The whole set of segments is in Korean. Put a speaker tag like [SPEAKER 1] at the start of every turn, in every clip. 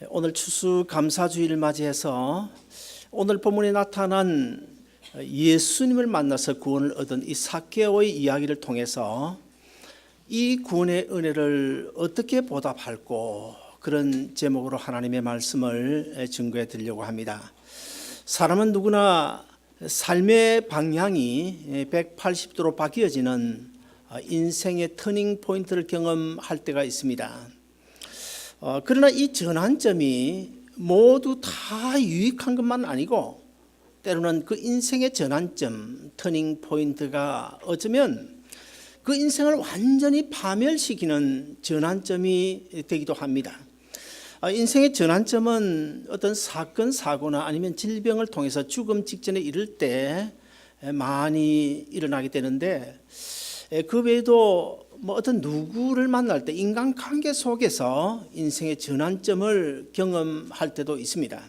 [SPEAKER 1] 오늘 추수감사주의를 맞이해서 오늘 본문에 나타난 예수님을 만나서 구원을 얻은 이 삭개오의 이야기를 통해서 이 구원의 은혜를 어떻게 보답할고, 그런 제목으로 하나님의 말씀을 증거해 드리려고 합니다. 사람은 누구나 삶의 방향이 180도로 바뀌어지는 인생의 터닝 포인트를 경험할 때가 있습니다. 그러나 이 전환점이 모두 다 유익한 것만 아니고, 때로는 그 인생의 전환점, 터닝 포인트가 어쩌면 그 인생을 완전히 파멸시키는 전환점이 되기도 합니다. 인생의 전환점은 어떤 사건, 사고나 아니면 질병을 통해서 죽음 직전에 이를 때 많이 일어나게 되는데, 그 외에도 어떤 누구를 만날 때 인간관계 속에서 인생의 전환점을 경험할 때도 있습니다.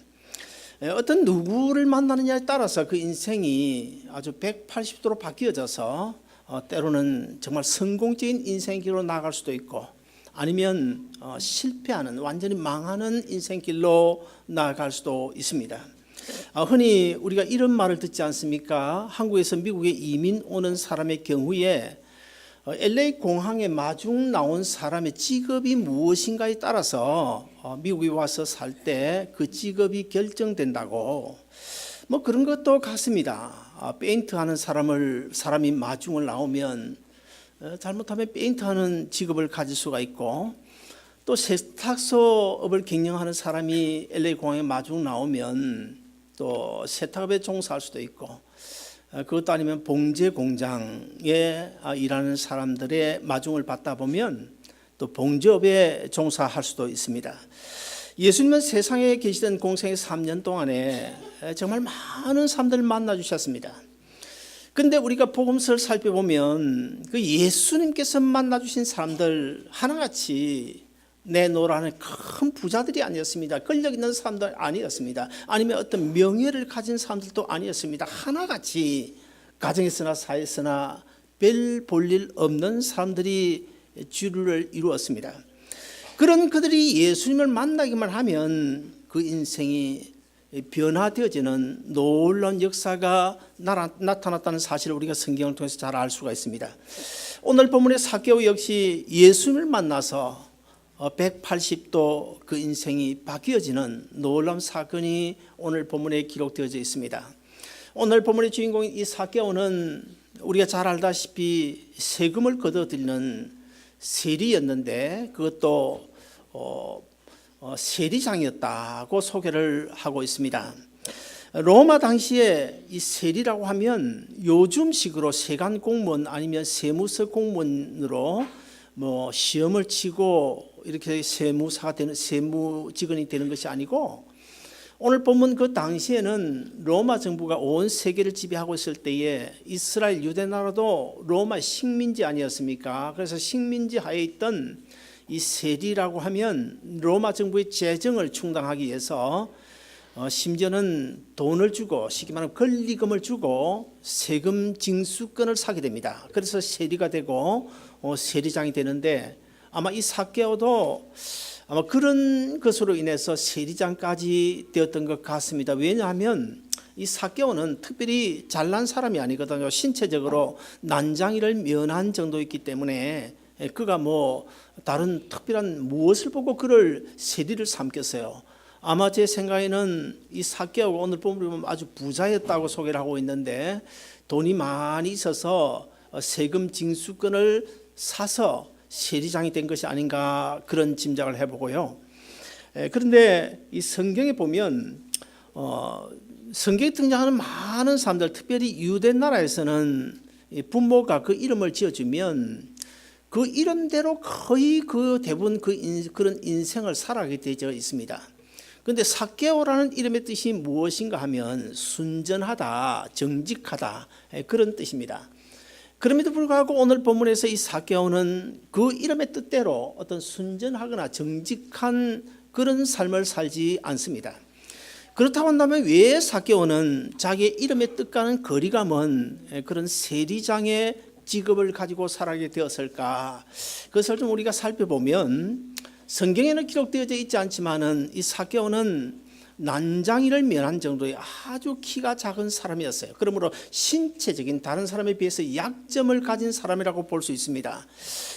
[SPEAKER 1] 어떤 누구를 만나느냐에 따라서 그 인생이 아주 180도로 바뀌어져서 때로는 정말 성공적인 인생길로 나아갈 수도 있고, 아니면 실패하는, 완전히 망하는 인생길로 나아갈 수도 있습니다. 흔히 우리가 이런 말을 듣지 않습니까? 한국에서 미국에 이민 오는 사람의 경우에 LA 공항에 마중 나온 사람의 직업이 무엇인가에 따라서 미국에 와서 살 때 그 직업이 결정된다고, 그런 것도 같습니다. 페인트하는 사람이 마중을 나오면 잘못하면 페인트하는 직업을 가질 수가 있고, 또 세탁소업을 경영하는 사람이 LA 공항에 마중 나오면 또 세탁업에 종사할 수도 있고, 그것도 아니면 봉제 공장에 일하는 사람들의 마중을 받다 보면 또 봉제업에 종사할 수도 있습니다. 예수님은 세상에 계시던 공생의 3년 동안에 정말 많은 사람들을 만나 주셨습니다. 그런데 우리가 복음서를 살펴보면 그 예수님께서 만나 주신 사람들 하나같이 내노라는 큰 부자들이 아니었습니다. 권력 있는 사람들 아니었습니다. 아니면 어떤 명예를 가진 사람들도 아니었습니다. 하나같이 가정에서나 사회에서나 별 볼일 없는 사람들이 주를 이루었습니다. 그런 그들이 예수님을 만나기만 하면 그 인생이 변화되어지는 놀라운 역사가 나타났다는 사실을 우리가 성경을 통해서 잘 알 수가 있습니다. 오늘 본문의 삭개오 역시 예수님을 만나서 180도 그 인생이 바뀌어지는 놀라운 사건이 오늘 본문에 기록되어져 있습니다. 오늘 본문의 주인공인 이 삭개오는 우리가 잘 알다시피 세금을 걷어들이는 세리였는데, 그것도 세리장이었다고 소개를 하고 있습니다. 로마 당시에 이 세리라고 하면 요즘식으로 세관 공무원 아니면 세무서 공무원으로 시험을 치고 이렇게 세무사가 되는, 세무 직원이 되는 것이 아니고, 오늘 보면 그 당시에는 로마 정부가 온 세계를 지배하고 있을 때에 이스라엘 유대 나라도 로마 식민지 아니었습니까? 그래서 식민지 하에 있던 이 세리라고 하면 로마 정부의 재정을 충당하기 위해서 심지어는 돈을 주고, 쉽게 말하면 권리금을 주고 세금 징수권을 사게 됩니다. 그래서 세리가 되고 세리장이 되는데, 아마 이 삭개오도 아마 그런 것으로 인해서 세리장까지 되었던 것 같습니다. 왜냐하면 이 삭개오는 특별히 잘난 사람이 아니거든요. 신체적으로 난장이를 면한 정도였기 때문에 그가 다른 특별한 무엇을 보고 그를 세리를 삼겠어요. 아마 제 생각에는 이 삭개오가 오늘 보면 아주 부자였다고 소개를 하고 있는데, 돈이 많이 있어서 세금 징수권을 사서 세리장이 된 것이 아닌가, 그런 짐작을 해보고요. 그런데 이 성경에 보면 성경에 등장하는 많은 사람들, 특별히 유대 나라에서는 부모가 그 이름을 지어주면 그 이름대로 거의 그 대부분 그런 인생을 살아가게 되어 있습니다. 그런데 삭개오라는 이름의 뜻이 무엇인가 하면 순전하다, 정직하다, 그런 뜻입니다. 그럼에도 불구하고 오늘 본문에서 이 삭개오는 그 이름의 뜻대로 어떤 순전하거나 정직한 그런 삶을 살지 않습니다. 그렇다고 한다면 왜 삭개오는 자기의 이름의 뜻과는 거리가 먼 그런 세리장의 직업을 가지고 살아가게 되었을까? 그것을 좀 우리가 살펴보면 성경에는 기록되어져 있지 않지만은 이 사개오는 난장이를 면한 정도의 아주 키가 작은 사람이었어요. 그러므로 신체적인 다른 사람에 비해서 약점을 가진 사람이라고 볼 수 있습니다.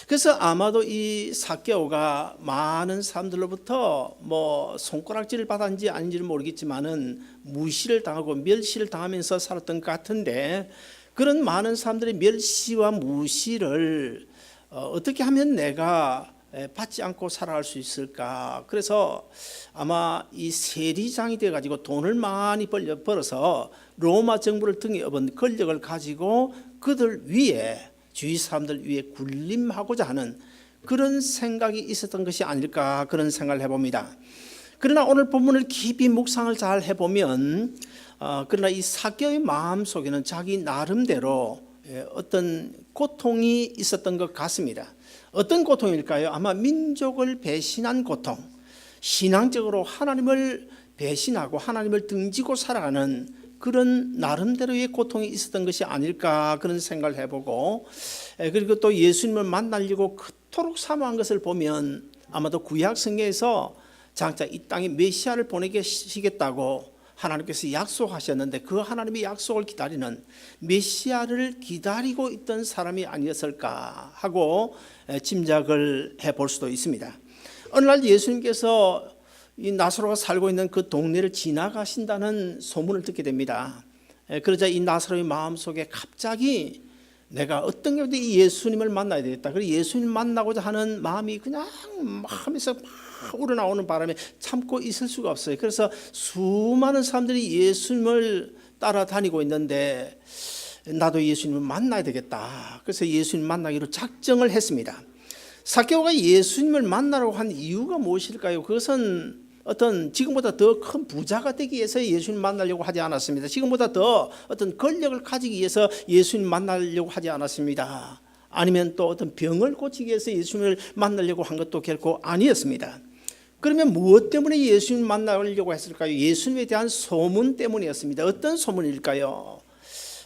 [SPEAKER 1] 그래서 아마도 이 사개오가 많은 사람들로부터 뭐 손가락질을 받았는지 아닌지는 모르겠지만은 무시를 당하고 멸시를 당하면서 살았던 것 같은데, 그런 많은 사람들의 멸시와 무시를 어떻게 하면 내가 받지 않고 살아갈 수 있을까? 그래서 아마 이 세리장이 돼가지고 돈을 많이 벌어서 로마 정부를 등에 업은 권력을 가지고 그들 위에, 주위 사람들 위에 군림하고자 하는 그런 생각이 있었던 것이 아닐까, 그런 생각을 해봅니다. 그러나 오늘 본문을 깊이 묵상을 잘 해보면 그러나 이 사개오의 마음 속에는 자기 나름대로 어떤 고통이 있었던 것 같습니다. 어떤 고통일까요? 아마 민족을 배신한 고통, 신앙적으로 하나님을 배신하고 하나님을 등지고 살아가는 그런 나름대로의 고통이 있었던 것이 아닐까, 그런 생각을 해보고, 그리고 또 예수님을 만나려고 그토록 사모한 것을 보면 아마도 구약 성경에서 장차 이 땅에 메시아를 보내시겠다고 하나님께서 약속하셨는데 그 하나님의 약속을 기다리는, 메시아를 기다리고 있던 사람이 아니었을까 하고 짐작을 해볼 수도 있습니다. 어느 날 예수님께서 이 나사로가 살고 있는 그 동네를 지나가신다는 소문을 듣게 됩니다. 그러자 이 나사로의 마음속에 갑자기 내가 어떤 경우도 이 예수님을 만나야 되겠다, 그리고 예수님 만나고자 하는 마음이 그냥 마음에서 우러나오는 바람에 참고 있을 수가 없어요. 그래서 수많은 사람들이 예수님을 따라다니고 있는데 나도 예수님을 만나야 되겠다. 그래서 예수님 만나기로 작정을 했습니다. 사개오가 예수님을 만나려고 한 이유가 무엇일까요? 그것은 어떤 지금보다 더 큰 부자가 되기 위해서 예수님 만나려고 하지 않았습니다. 지금보다 더 어떤 권력을 가지기 위해서 예수님 만나려고 하지 않았습니다. 아니면 또 어떤 병을 고치기 위해서 예수님을 만나려고 한 것도 결코 아니었습니다. 그러면 무엇 때문에 예수님 만나려고 했을까요? 예수님에 대한 소문 때문이었습니다. 어떤 소문일까요?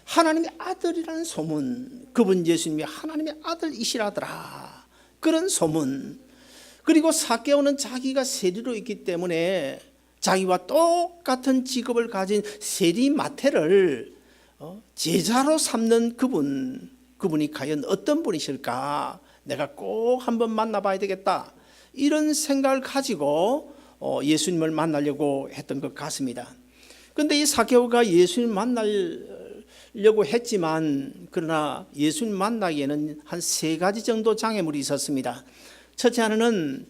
[SPEAKER 1] 하나님의 아들이라는 소문, 그분 예수님이 하나님의 아들이시라더라, 그런 소문. 그리고 사개오는 자기가 세리로 있기 때문에 자기와 똑같은 직업을 가진 세리 마태를 제자로 삼는 그분이 과연 어떤 분이실까? 내가 꼭 한번 만나봐야 되겠다, 이런 생각을 가지고 예수님을 만나려고 했던 것 같습니다. 그런데 이 사개오가 예수님 만나려고 했지만 그러나 예수님 만나기에는 한 3가지 정도 장애물이 있었습니다. 첫째 하나는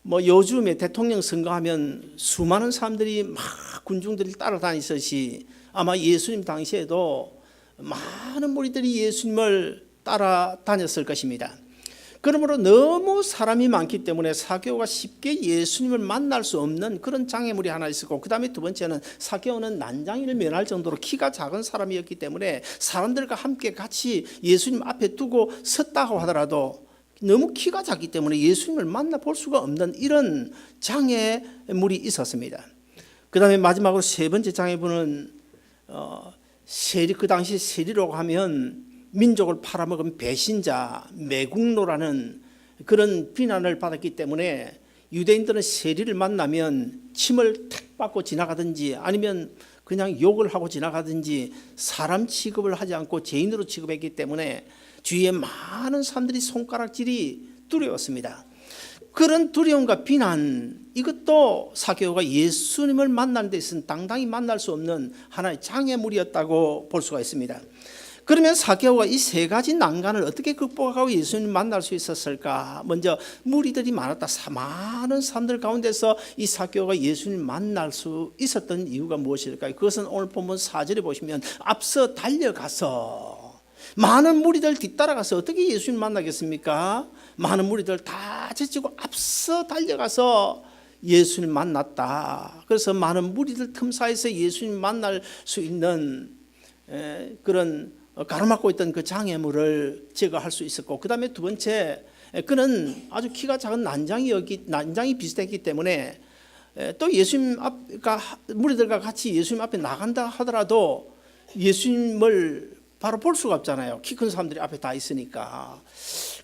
[SPEAKER 1] 뭐 요즘에 대통령 선거하면 수많은 사람들이 막 군중들이 따라다니듯이 아마 예수님 당시에도 많은 무리들이 예수님을 따라다녔을 것입니다. 그러므로 너무 사람이 많기 때문에 사개오가 쉽게 예수님을 만날 수 없는 그런 장애물이 하나 있었고, 그 다음에 두 번째는 사개오는 난장이를 면할 정도로 키가 작은 사람이었기 때문에 사람들과 함께 같이 예수님 앞에 두고 섰다고 하더라도 너무 키가 작기 때문에 예수님을 만나볼 수가 없는 이런 장애물이 있었습니다. 그 다음에 마지막으로 3번째 장애물은 세리, 그 당시 세리라고 하면 민족을 팔아먹은 배신자, 매국노라는 그런 비난을 받았기 때문에 유대인들은 세리를 만나면 침을 탁 받고 지나가든지 아니면 그냥 욕을 하고 지나가든지 사람 취급을 하지 않고 죄인으로 취급했기 때문에 주위에 많은 사람들이 손가락질이 두려웠습니다. 그런 두려움과 비난, 이것도 사개오가 예수님을 만나는 데 있어서는 당당히 만날 수 없는 하나의 장애물이었다고 볼 수가 있습니다. 그러면 사개오가 이 3가지 난간을 어떻게 극복하고 예수님 만날 수 있었을까? 먼저 무리들이 많았다. 많은 사람들 가운데서 이 사개오가 예수님 만날 수 있었던 이유가 무엇일까요? 그것은 오늘 본문 4절에 보시면 앞서 달려가서 많은 무리들 뒤따라가서 어떻게 예수님 만나겠습니까? 많은 무리들 다 제치고 앞서 달려가서 예수님 만났다. 그래서 많은 무리들 틈 사이에서 예수님 만날 수 있는 그런 가로막고 있던 그 장애물을 제거할 수 있었고, 그 다음에 두 번째, 그는 아주 키가 작은 난장이 비슷했기 때문에 또 예수님 무리들과 같이 예수님 앞에 나간다 하더라도 예수님을 바로 볼 수가 없잖아요. 키 큰 사람들이 앞에 다 있으니까.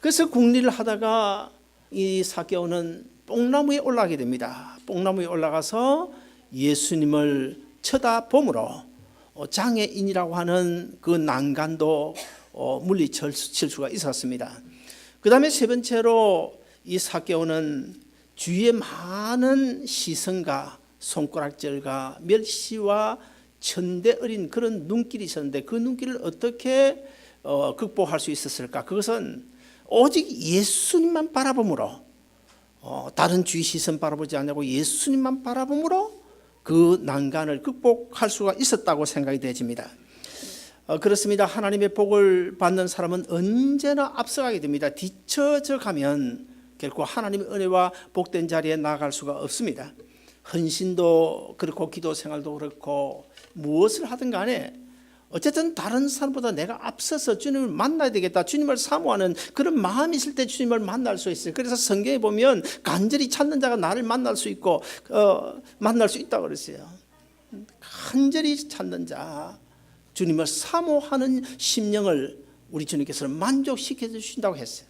[SPEAKER 1] 그래서 궁리를 하다가 이 사개오는 뽕나무에 올라가게 됩니다. 뽕나무에 올라가서 예수님을 쳐다보므로 장애인이라고 하는 그 난간도 물리칠 수가 있었습니다. 그 다음에 세 번째로 이 삭개오는 주위에 많은 시선과 손가락질과 멸시와 천대어린 그런 눈길이 있었는데 그 눈길을 어떻게 극복할 수 있었을까? 그것은 오직 예수님만 바라봄으로, 다른 주위 시선 바라보지 않고 예수님만 바라봄으로 그 난간을 극복할 수가 있었다고 생각이 되집니다. 그렇습니다. 하나님의 복을 받는 사람은 언제나 앞서가게 됩니다. 뒤처져 가면 결코 하나님의 은혜와 복된 자리에 나아갈 수가 없습니다. 헌신도 그렇고 기도 생활도 그렇고 무엇을 하든 간에 어쨌든 다른 사람보다 내가 앞서서 주님을 만나야 되겠다, 주님을 사모하는 그런 마음이 있을 때 주님을 만날 수 있어요. 그래서 성경에 보면 간절히 찾는 자가 나를 만날 수 있고 만날 수 있다고 그랬어요. 간절히 찾는 자, 주님을 사모하는 심령을 우리 주님께서는 만족시켜 주신다고 했어요.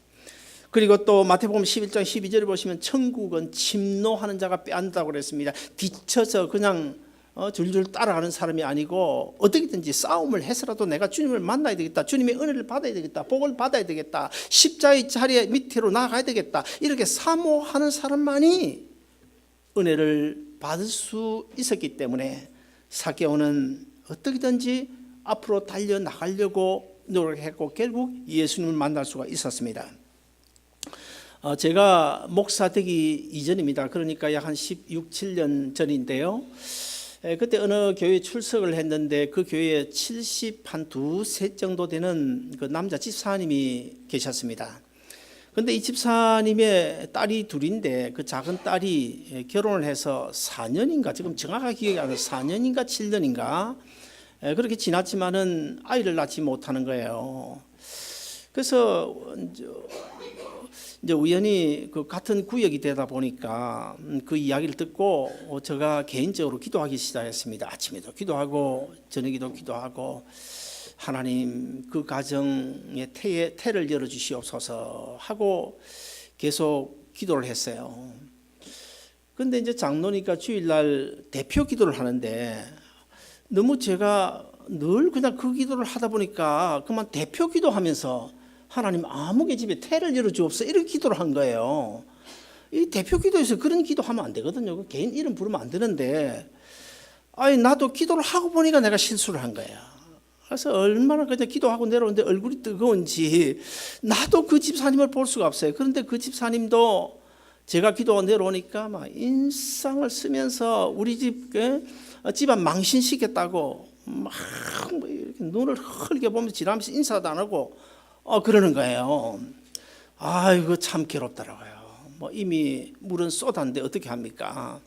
[SPEAKER 1] 그리고 또 마태복음 11장 12절에 보시면 천국은 침노하는 자가 빼앗는다고 그랬습니다. 뒤쳐서 그냥 줄줄 따라가는 사람이 아니고 어떻게든지 싸움을 해서라도 내가 주님을 만나야 되겠다, 주님의 은혜를 받아야 되겠다, 복을 받아야 되겠다, 십자의 자리에 밑으로 나아가야 되겠다, 이렇게 사모하는 사람만이 은혜를 받을 수 있었기 때문에 삭개오는 어떻게든지 앞으로 달려나가려고 노력했고 결국 예수님을 만날 수가 있었습니다. 제가 목사 되기 이전입니다. 그러니까 약 한 16, 17년 전인데요. 그때 어느 교회에 출석을 했는데 그 교회에 70 한 두세 정도 되는 그 남자 집사님이 계셨습니다. 그런데 이 집사님의 딸이 둘인데 그 작은 딸이 결혼을 해서 4년인가, 지금 정확하게 기억이 안 나요. 4년인가 7년인가 그렇게 지났지만은 아이를 낳지 못하는 거예요. 그래서 이제 우연히 그 같은 구역이 되다 보니까 그 이야기를 듣고 제가 개인적으로 기도하기 시작했습니다. 아침에도 기도하고 저녁에도 기도하고 하나님 그 가정의 태를 열어주시옵소서 하고 계속 기도를 했어요. 그런데 이제 장로니까 주일날 대표 기도를 하는데 너무 제가 늘 그냥 그 기도를 하다 보니까 그만 대표 기도하면서 하나님 아무개 집에 태를 열어주옵소서 이렇게 기도를 한 거예요. 이 대표 기도에서 그런 기도하면 안 되거든요. 개인 이름 부르면 안 되는데 나도 기도를 하고 보니까 내가 실수를 한 거예요. 그래서 얼마나 그냥 기도하고 내려오는데 얼굴이 뜨거운지 나도 그 집사님을 볼 수가 없어요. 그런데 그 집사님도 제가 기도하고 내려오니까 막 인상을 쓰면서 우리 집안 망신시켰다고 막 이렇게 눈을 흘게 보면서 지나면서 인사도 안 하고 그러는 거예요. 이거 참 괴롭더라고요. 이미 물은 쏟았는데 어떻게 합니까?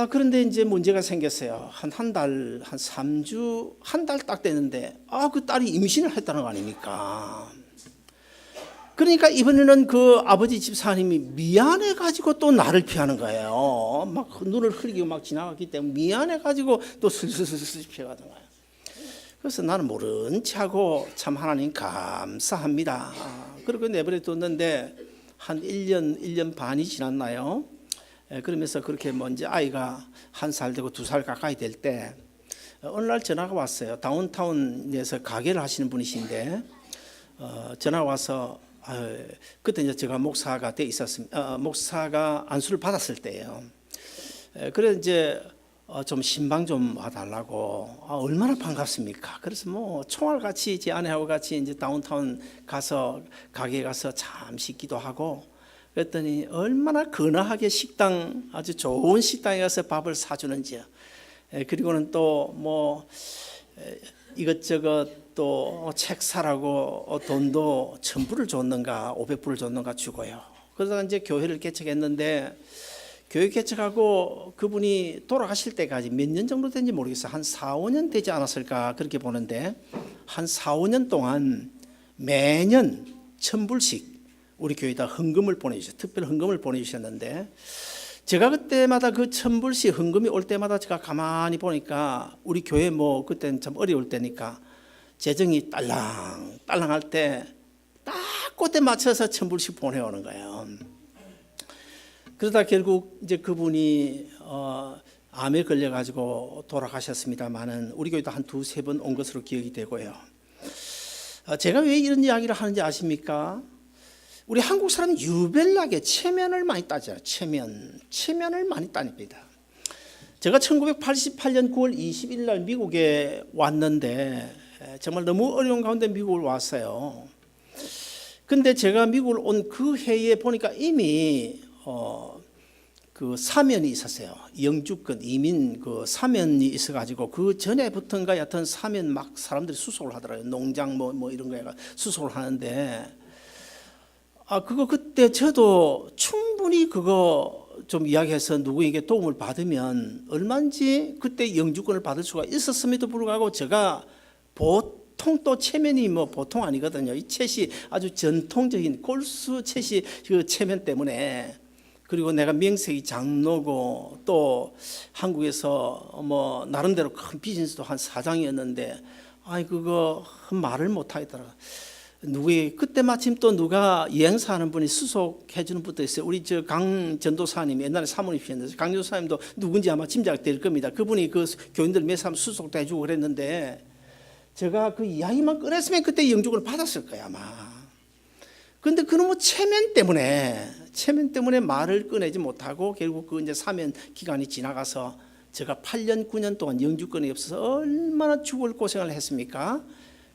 [SPEAKER 1] 그런데 이제 문제가 생겼어요. 한 달, 한 3주, 한 달 딱 됐는데 그 딸이 임신을 했다는 거 아닙니까? 그러니까 이번에는 그 아버지 집사님이 미안해 가지고 또 나를 피하는 거예요. 막 눈을 흘리고 막 지나갔기 때문에 미안해 가지고 또 슬슬슬슬 피해가는 거예요. 그래서 나는 모른 척하고 참 하나님 감사합니다. 그리고 내버려 뒀는데 한 1년 반이 지났나요? 그러면서 그렇게 먼저 아이가 1살 되고 2살 가까이 될 때 어느 날 전화가 왔어요. 다운타운에서 가게를 하시는 분이신데 전화가 와서 그때 이제 제가 목사가 돼 있었습니다. 목사가 안수를 받았을 때예요. 그래서 이제 좀 신방 좀 와달라고. 얼마나 반갑습니까? 그래서 뭐 총알같이 제 아내하고 같이 이제 다운타운 가서 가게에 가서 잠시 기도하고 그랬더니 얼마나 근하게 식당, 아주 좋은 식당에 가서 밥을 사주는지요. 그리고는 또 뭐 이것저것 또 책 사라고 돈도 1,000불을 줬는가 500불을 줬는가 주고요. 그러다가 이제 교회를 개척했는데 교회 개척하고 그분이 돌아가실 때까지 몇 년 정도 된지 모르겠어요. 한 4, 5년 되지 않았을까 그렇게 보는데 한 4, 5년 동안 매년 1,000불씩 우리 교회에다 헌금을 보내주셨어요. 특별 헌금을 보내주셨는데 제가 그때마다 그 1,000불씩 헌금이 올 때마다 제가 가만히 보니까 우리 교회 뭐 그때는 참 어려울 때니까 재정이 딸랑딸랑할 때 딱 그때 맞춰서 1,000불씩 보내오는 거예요. 그러다 결국 이제 그분이 암에 걸려가지고 돌아가셨습니다만은 우리 교회도 한 두세 번 온 것으로 기억이 되고요. 제가 왜 이런 이야기를 하는지 아십니까? 우리 한국 사람 유별나게 체면을 많이 따져요. 체면을 많이 따닙니다. 제가 1988년 9월 20일 날 미국에 왔는데 정말 너무 어려운 가운데 미국을 왔어요. 근데 제가 미국을 온 그 해에 보니까 이미 그 사면이 있었어요. 영주권 이민 그 사면이 있어가지고 그 전에부터인가 여튼 사면 막 사람들이 수속을 하더라고요. 농장 뭐 이런 거에가 수속을 하는데 그거 그때 저도 충분히 그거 좀 이야기해서 누구에게 도움을 받으면 얼마인지 그때 영주권을 받을 수가 있었음에도 불구하고 제가 보통 또 체면이 뭐 보통 아니거든요. 이 채시 아주 전통적인 골수 채시 그 체면 때문에 그리고 내가 명색이 장로고 또 한국에서 뭐 나름대로 큰 비즈니스도 한 사장이었는데 그거 말을 못 하겠더라고요. 그때 마침 또 누가 여행사하는 분이 수속해 주는 분도 있어요. 우리 저 강 전도사님 옛날에 사모님이셨는데 강 전도사님도 누군지 아마 짐작될 겁니다. 그분이 그 교인들 몇 사람 수속도 해주고 그랬는데 제가 그 이야기만 꺼냈으면 그때 영주권을 받았을 거야 아마. 그런데 그놈의 체면 때문에 말을 꺼내지 못하고 결국 그 이제 사면 기간이 지나가서 제가 8년 9년 동안 영주권이 없어서 얼마나 죽을 고생을 했습니까?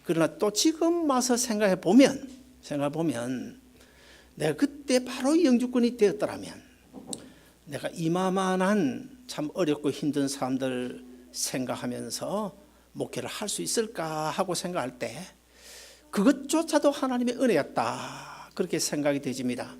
[SPEAKER 1] 그러나 또 지금 와서 생각해 보면 내가 그때 바로 영주권이 되었더라면 내가 이만한 참 어렵고 힘든 사람들 생각하면서 목회를 할 수 있을까 하고 생각할 때 그것조차도 하나님의 은혜였다 그렇게 생각이 되집니다.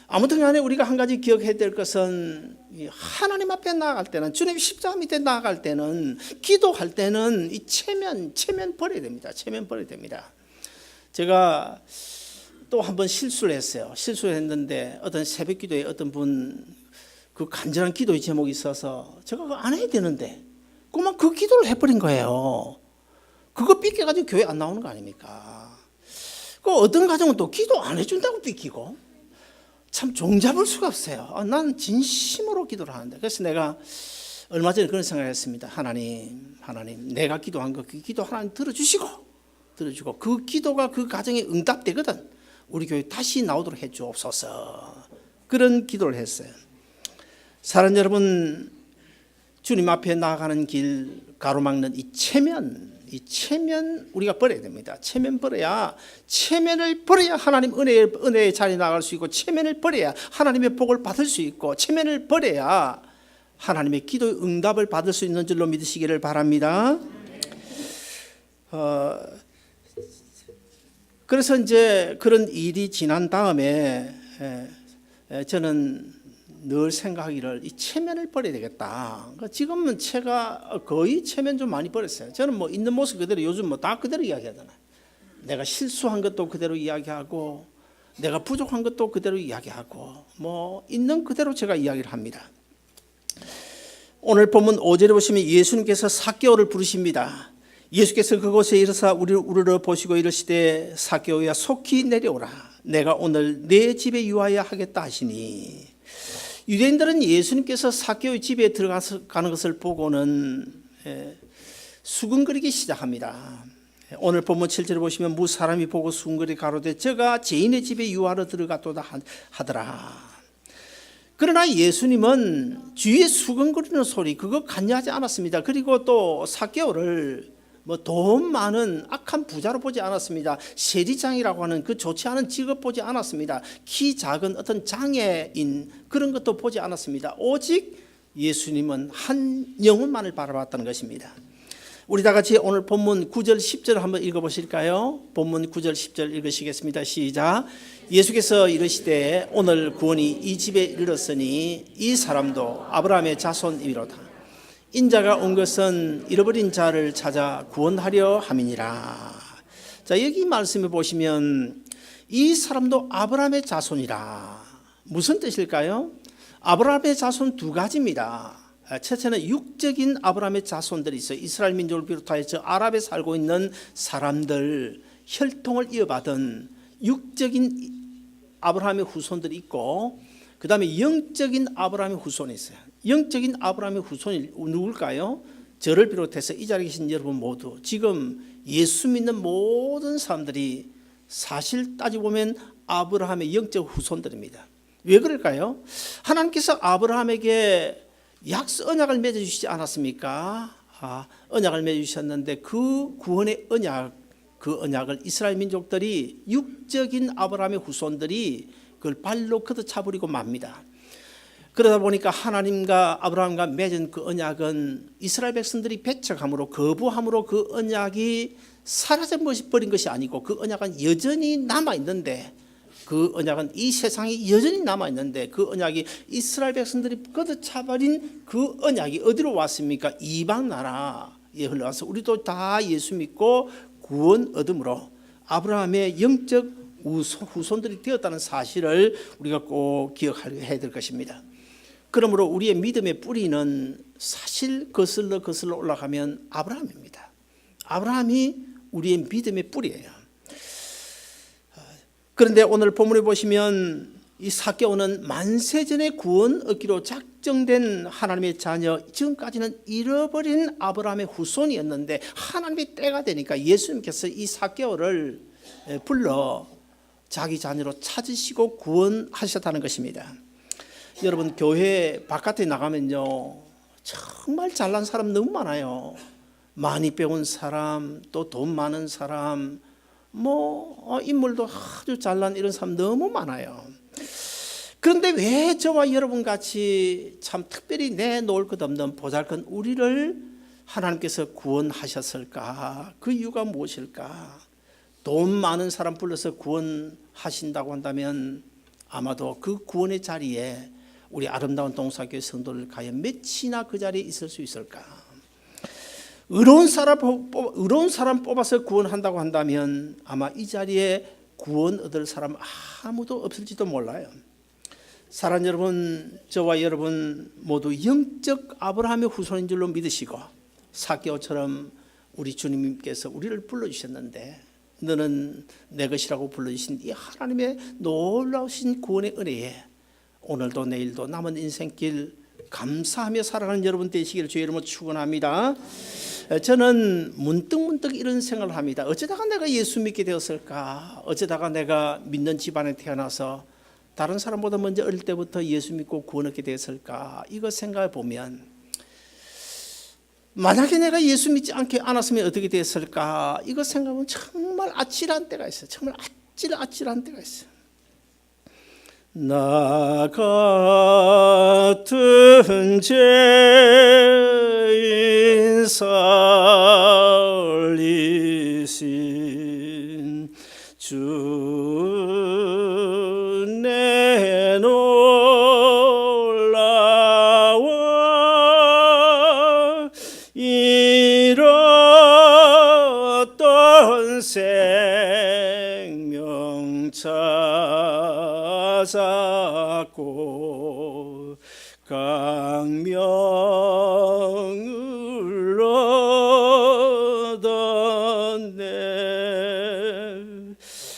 [SPEAKER 1] 아무튼 간에 우리가 한 가지 기억해야 될 것은 하나님 앞에 나아갈 때는 주님 십자가 밑에 나아갈 때는 기도할 때는 이 체면 버려야 됩니다. 체면 버려야 됩니다. 제가 또 한 번 실수를 했어요. 실수를 했는데 어떤 새벽 기도에 어떤 분 그 간절한 기도의 제목이 있어서 제가 그거 안 해야 되는데 그만 그 기도를 해버린 거예요. 그거 삐껴가지고 교회 안 나오는 거 아닙니까? 그 어떤 가정은 또 기도 안 해준다고 삐끼고 참 종잡을 수가 없어요. 난 진심으로 기도를 하는데 그래서 내가 얼마 전에 그런 생각을 했습니다. 하나님 내가 기도한 거 그 기도 하나님 들어주고 그 기도가 그 가정에 응답되거든 우리 교회 다시 나오도록 해 주옵소서 그런 기도를 했어요. 사랑 여러분 주님 앞에 나아가는 길 가로막는 이 체면 우리가 버려야 됩니다. 체면을 버려야 하나님 은혜의 자리에 나갈 수 있고 체면을 버려야 하나님의 복을 받을 수 있고 체면을 버려야 하나님의 기도의 응답을 받을 수 있는 줄로 믿으시기를 바랍니다. 그래서 이제 그런 일이 지난 다음에 저는 늘 생각하기를 이 체면을 버려야 되겠다. 지금은 제가 거의 체면 좀 많이 버렸어요. 저는 뭐 있는 모습 그대로 요즘 뭐 다 그대로 이야기하잖아요. 내가 실수한 것도 그대로 이야기하고 내가 부족한 것도 그대로 이야기하고 뭐 있는 그대로 제가 이야기를 합니다. 오늘 본문 5절에 보시면 예수님께서 삭개오를 부르십니다. 예수께서 그곳에 이르사 우리를 우러러 보시고 이르시되 삭개오야 속히 내려오라. 내가 오늘 내 집에 유하여 하겠다 하시니 유대인들은 예수님께서 삭개오의 집에 들어가는 것을 보고는 수근거리기 시작합니다. 오늘 본문 7절에 보시면 무 사람이 보고 수근거리 가로되 저가 죄인의 집에 유하러 들어갔도다 하더라. 그러나 예수님은 주위에 수근거리는 소리 그거 간여하지 않았습니다. 그리고 또 삭개오를 뭐 돈 많은 악한 부자로 보지 않았습니다. 세리장이라고 하는 그 좋지 않은 직업 보지 않았습니다. 키 작은 어떤 장애인 그런 것도 보지 않았습니다. 오직 예수님은 한 영혼만을 바라봤다는 것입니다. 우리 다 같이 오늘 본문 9절 10절 한번 읽어보실까요? 본문 9절 10절 읽으시겠습니다. 시작. 예수께서 이르시되 오늘 구원이 이 집에 이르렀으니 이 사람도 아브라함의 자손이로다. 인자가 온 것은 잃어버린 자를 찾아 구원하려 함이니라. 자, 여기 말씀해 보시면 이 사람도 아브라함의 자손이라. 무슨 뜻일까요? 아브라함의 자손 두 가지입니다. 첫째는 육적인 아브라함의 자손들이 있어요. 이스라엘 민족을 비롯하여 아랍에 살고 있는 사람들 혈통을 이어받은 육적인 아브라함의 후손들이 있고 그 다음에 영적인 아브라함의 후손이 있어요. 영적인 아브라함의 후손이 누굴까요? 저를 비롯해서 이 자리에 계신 여러분 모두 지금 예수 믿는 모든 사람들이 사실 따지고 보면 아브라함의 영적 후손들입니다. 왜 그럴까요? 하나님께서 아브라함에게 언약을 맺어주시지 않았습니까? 언약을 맺어주셨는데 그 구원의 언약, 그 언약을 이스라엘 민족들이 육적인 아브라함의 후손들이 그걸 발로 걷어차버리고 맙니다. 그러다 보니까 하나님과 아브라함과 맺은 그 언약은 이스라엘 백성들이 배척함으로 거부함으로 그 언약이 사라져버린 것이 아니고 그 언약은 여전히 남아있는데 그 언약은 이 세상에 여전히 남아있는데 그 언약이 이스라엘 백성들이 걷어차버린 그 언약이 어디로 왔습니까? 이방 나라에 흘러와서 우리도 다 예수 믿고 구원 얻음으로 아브라함의 영적 후손들이 되었다는 사실을 우리가 꼭 기억해야 될 것입니다. 그러므로 우리의 믿음의 뿌리는 사실 거슬러 올라가면 아브라함입니다. 아브라함이 우리의 믿음의 뿌리예요. 그런데 오늘 본문에 보시면 이 삭개오는 만세전에 구원 얻기로 작정된 하나님의 자녀, 지금까지는 잃어버린 아브라함의 후손이었는데 하나님의 때가 되니까 예수님께서 이 삭개오를 불러 자기 자녀로 찾으시고 구원하셨다는 것입니다. 여러분 교회 바깥에 나가면요 정말 잘난 사람 너무 많아요. 많이 배운 사람, 또 돈 많은 사람, 인물도 아주 잘난 이런 사람 너무 많아요. 그런데 왜 저와 여러분 같이 참 특별히 내놓을 것 없는 보잘것 우리를 하나님께서 구원하셨을까? 그 이유가 무엇일까? 돈 많은 사람 불러서 구원하신다고 한다면 아마도 그 구원의 자리에 우리 아름다운 동사교회 성도를 과연 몇이나 그 자리에 있을 수 있을까? 의로운 사람 뽑아서 구원한다고 한다면 아마 이 자리에 구원 얻을 사람 아무도 없을지도 몰라요. 사랑하는 여러분, 저와 여러분 모두 영적 아브라함의 후손인 줄로 믿으시고 삭개오처럼 우리 주님께서 우리를 불러주셨는데 너는 내 것이라고 불러주신 이 하나님의 놀라우신 구원의 은혜에 오늘도 내일도 남은 인생길 감사하며 살아가는 여러분 되시기를 주의 이름으로 축원합니다. 저는 문득 이런 생각을 합니다. 어쩌다가 내가 예수 믿게 되었을까? 어쩌다가 내가 믿는 집안에 태어나서 다른 사람보다 먼저 어릴 때부터 예수 믿고 구원 얻게 되었을까? 이거 생각해 보면 만약에 내가 예수 믿지 않았으면 어떻게 됐을까? 이거 생각하면 정말 아찔한 때가 있어요. 정말 아찔한 때가 있어요. 나 같은 죄인 살리신 주 내 놀라워 잃었던 생명 찾았고 강명을 얻었네.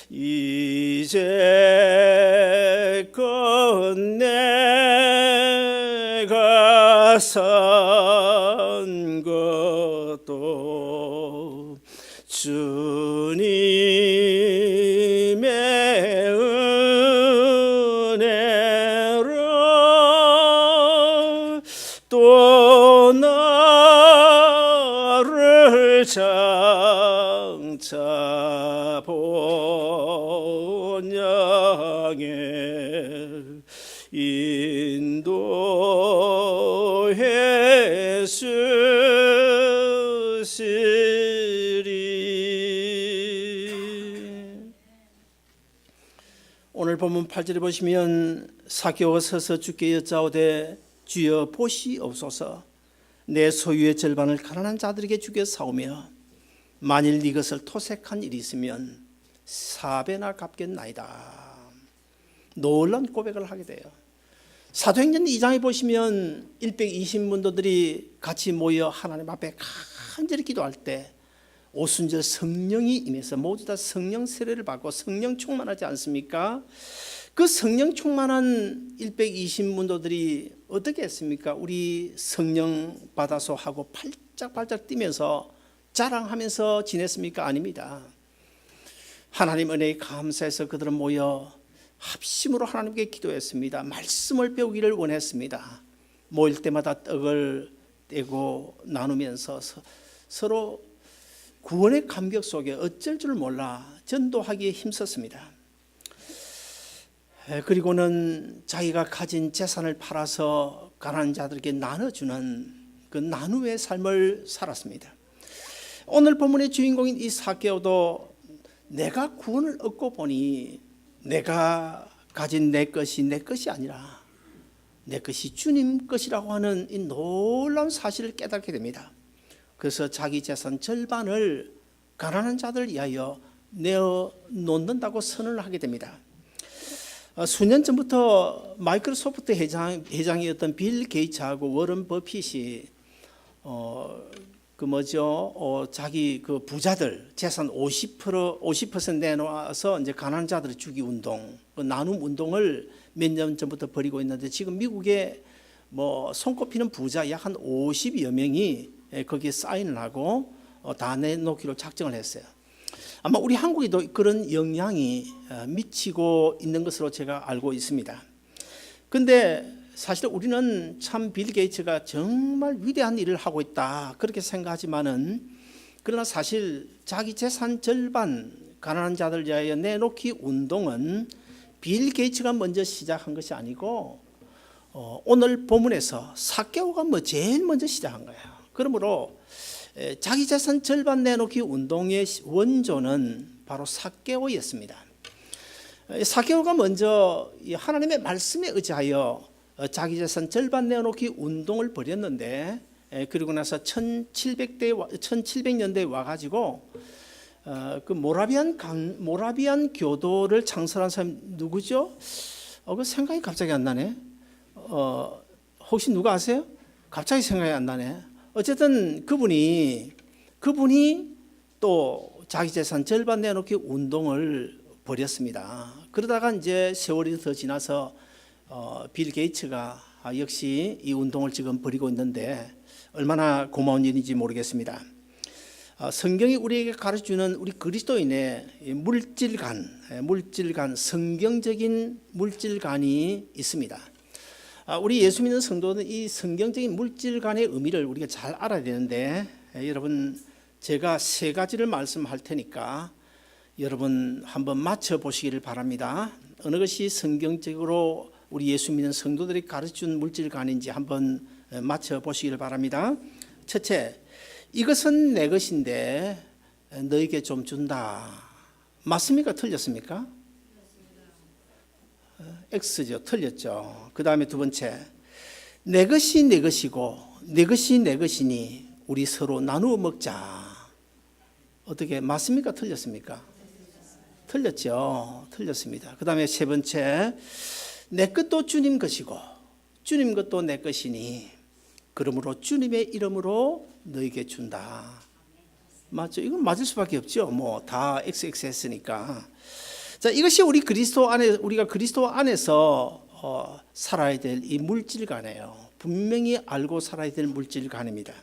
[SPEAKER 1] 이제껏 내가 산 것도 주님의 은혜로 또 나를 장차 본향에 인도해 주시리. 오늘 본문 8절에 보시면 삭개오가 서서 주께 여짜오되 주여 보시옵소서 내 소유의 절반을 가난한 자들에게 주게 사오며 만일 네 것을 토색한 일이 있으면 4배나 갚겠나이다. 놀라운 고백을 하게 돼요. 사도행전 2장에 보시면 120문도들이 같이 모여 하나님 앞에 간절히 기도할 때 오순절 성령이 임해서 모두 다 성령 세례를 받고 성령 충만하지 않습니까? 그 성령 충만한 120문도들이 어떻게 했습니까? 우리 성령 받아서 하고 팔짝팔짝 뛰면서 자랑하면서 지냈습니까? 아닙니다. 하나님 은혜에 감사해서 그들은 모여 합심으로 하나님께 기도했습니다. 말씀을 배우기를 원했습니다. 모일 때마다 떡을 떼고 나누면서 서로 구원의 감격 속에 어쩔 줄 몰라 전도하기에 힘썼습니다. 그리고는 자기가 가진 재산을 팔아서 가난한 자들에게 나눠주는 그 나눔의 삶을 살았습니다. 오늘 본문의 주인공인 이 사개오도 내가 구원을 얻고 보니 내가 가진 내 것이 내 것이 아니라 내 것이 주님 것이라고 하는 이 놀라운 사실을 깨닫게 됩니다. 그래서 자기 재산 절반을 가난한 자들 위하여 내어 놓는다고 선언을 하게 됩니다. 수년 전부터 마이크로소프트 회장이었던 빌 게이츠하고 워런 버핏이 자기 그 부자들 재산 50% 내놓아서 이제 가난한 자들을 주기 운동, 그 나눔 운동을 몇 년 전부터 벌이고 있는데 지금 미국에 뭐 손꼽히는 부자 약 한 50여 명이 거기에 사인을 하고 다 내놓기로 작정을 했어요. 아마 우리 한국에도 그런 영향이 미치고 있는 것으로 제가 알고 있습니다. 그런데 사실 우리는 참 빌 게이츠가 정말 위대한 일을 하고 있다 그렇게 생각하지만은 그러나 사실 자기 재산 절반 가난한 자들 위하여 내놓기 운동은 빌 게이츠가 먼저 시작한 것이 아니고 오늘 본문에서 사개오가 제일 먼저 시작한 거예요. 그러므로 자기 재산 절반 내놓기 운동의 원조는 바로 사개오였습니다. 사개오가 먼저 하나님의 말씀에 의지하여 자기 재산 절반 내놓기 운동을 벌였는데 그리고 나서 1700년대에 와가지고 그 모라비안 교도를 창설한 사람이 누구죠? 그 생각이 갑자기 안 나네. 혹시 누가 아세요? 갑자기 생각이 안 나네. 어쨌든 그분이 또 자기 재산 절반 내놓기 운동을 벌였습니다. 그러다가 이제 세월이 더 지나서 빌 게이츠가 역시 이 운동을 지금 벌이고 있는데 얼마나 고마운 일인지 모르겠습니다. 성경이 우리에게 가르쳐주는 우리 그리스도인의 물질관, 성경적인 물질관이 있습니다. 우리 예수 믿는 성도는 이 성경적인 물질관의 의미를 우리가 잘 알아야 되는데 여러분 제가 세 가지를 말씀할 테니까 여러분 한번 맞춰보시기를 바랍니다. 어느 것이 성경적으로 우리 예수 믿는 성도들이 가르쳐준 물질관인지 한번 맞춰보시기를 바랍니다. 첫째, 이것은 내 것인데 너에게 좀 준다. 맞습니까? 틀렸습니까? X죠. 틀렸죠. 그 다음에 두 번째, 내 것이 내 것이고 내 것이 내 것이니 우리 서로 나누어 먹자. 어떻게 맞습니까? 틀렸습니까? 틀렸죠. 틀렸습니다. 그 다음에 세 번째, 내 것도 주님 것이고 주님 것도 내 것이니 그러므로 주님의 이름으로 너에게 준다. 맞죠? 이건 맞을 수밖에 없죠. 뭐 다 XX 했으니까. 자, 이것이 우리가 그리스도 안에서 살아야 될 이 물질관이에요. 분명히 알고 살아야 될 물질관입니다.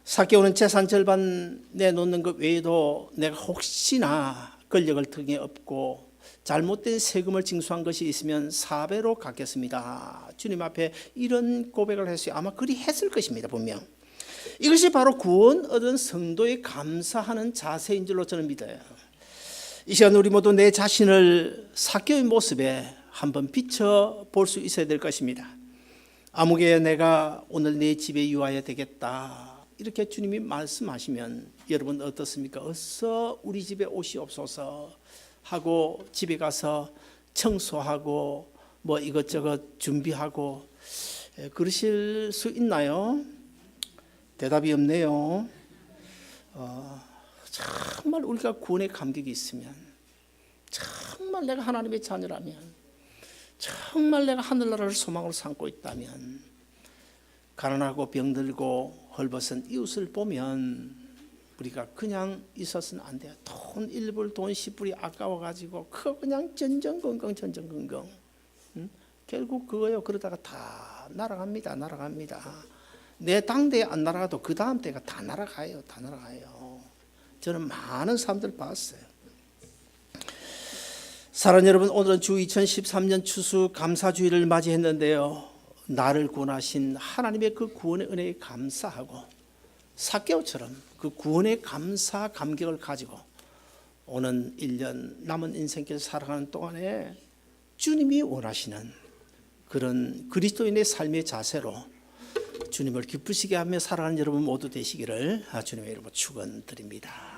[SPEAKER 1] 사개오는 재산 절반 내놓는 것 외에도 내가 혹시나 권력을 등에 업고 잘못된 세금을 징수한 것이 있으면 4배로 갚겠습니다. 주님 앞에 이런 고백을 했어요. 아마 그리 했을 것입니다. 분명. 이것이 바로 구원 얻은 성도의 감사하는 자세인 줄로 저는 믿어요. 이 시간 우리 모두 내 자신을 사개오의 모습에 한번 비춰볼 수 있어야 될 것입니다. 아무개 내가 오늘 내 집에 유하여 되겠다. 이렇게 주님이 말씀하시면 여러분 어떻습니까? 어서 우리 집에 오시옵소서 하고 집에 가서 청소하고 뭐 이것저것 준비하고 그러실 수 있나요? 대답이 없네요. 정말 우리가 구원의 감격이 있으면, 정말 내가 하나님의 자녀라면, 정말 내가 하늘나라를 소망으로 삼고 있다면, 가난하고 병들고 헐벗은 이웃을 보면 우리가 그냥 있어서는 안 돼요. 돈 1불, 돈 10불이 아까워가지고 그거 그냥 전전긍긍 전전긍긍. 결국 그거요. 그러다가 다 날아갑니다. 내 당대에 안 날아가도 그 다음 때가 다 날아가요. 저는 많은 사람들 봤어요. 사랑하는 여러분, 오늘은 주 2013년 추수 감사주일을 맞이했는데요. 나를 구원하신 하나님의 그 구원의 은혜에 감사하고 삭개오처럼 그 구원의 감사 감격을 가지고 오는 1년 남은 인생길 살아가는 동안에 주님이 원하시는 그런 그리스도인의 삶의 자세로 주님을 기쁘시게 하며 살아가는 여러분 모두 되시기를 주님의 이름으로 축원드립니다.